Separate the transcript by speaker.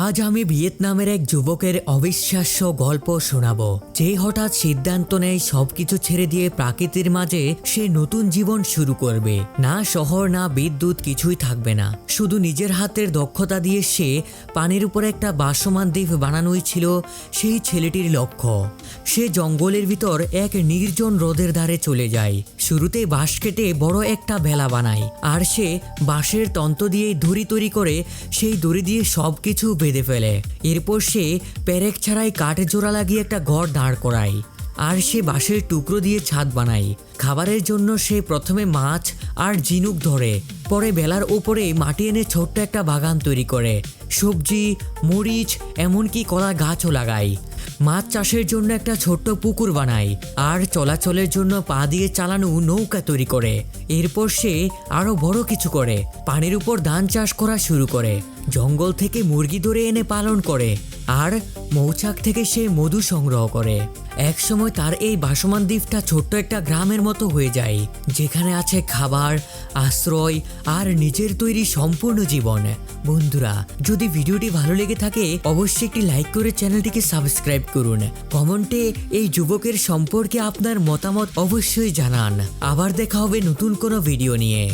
Speaker 1: আজ আমি ভিয়েতনামের এক যুবকের অবিশ্বাস্য গল্প শোনাবো, যে হঠাৎ সিদ্ধান্ত নেয় সবকিছু ছেড়ে দিয়ে প্রাকৃতির মাঝে সে নতুন জীবন শুরু করবে। না শহর না বিদ্যুৎ, কিছুই থাকবে না, শুধু নিজের হাতের দক্ষতা দিয়ে সে পানির উপর একটা ভাসমান দ্বীপ বানানোই ছিল সেই ছেলেটির লক্ষ্য। সে জঙ্গলের ভিতর এক নির্জন হ্রদের ধারে চলে যায়। শুরুতে বাঁশ কেটে বড় একটা ভেলা বানায়, আর সে বাঁশের তন্তু দিয়ে দড়ি তৈরি করে সেই দড়ি দিয়ে সবকিছু বেঁধে ফেলে। এরপর সে পেরেক ছাড়াই কাঠ জোড়া লাগিয়ে একটা ঘর দাঁড় করায়, আর সে বাঁশের টুকরো দিয়ে ছাদ বানায়। খাবারের জন্য সে প্রথমে মাছ আর ঝিনুক ধরে, পরে বেলার উপরে মাটি এনে ছোট্ট একটা বাগান তৈরি করে। সবজি, মরিচ, এমনকি কলা গাছও লাগায়। মাছ চাষের জন্য একটা ছোট্ট পুকুর বানায়, আর চলাচলের জন্য পা দিয়ে চালানো নৌকা তৈরি করে। এরপর সে আরো বড় কিছু করে, পানির উপর ধান চাষ করা শুরু করে। জঙ্গল থেকে মুরগি ধরে এনে পালন করে, আর মৌচাক থেকে সে মধু সংগ্রহ করে। এক সময় তার এই ভাসমান দ্বীপটা ছোট্ট একটা গ্রামের মতো হয়ে যায়, যেখানে আছে খাবার, আশ্রয় আর নিজের তৈরি সম্পূর্ণ জীবন। বন্ধুরা, যদি ভিডিওটি ভালো লেগে থাকে অবশ্যই একটি লাইক করে চ্যানেলটিকে সাবস্ক্রাইব করুন। কমেন্টে এই যুবকের সম্পর্কে আপনার মতামত অবশ্যই জানান। আবার দেখা হবে নতুন কোনো ভিডিও নিয়ে।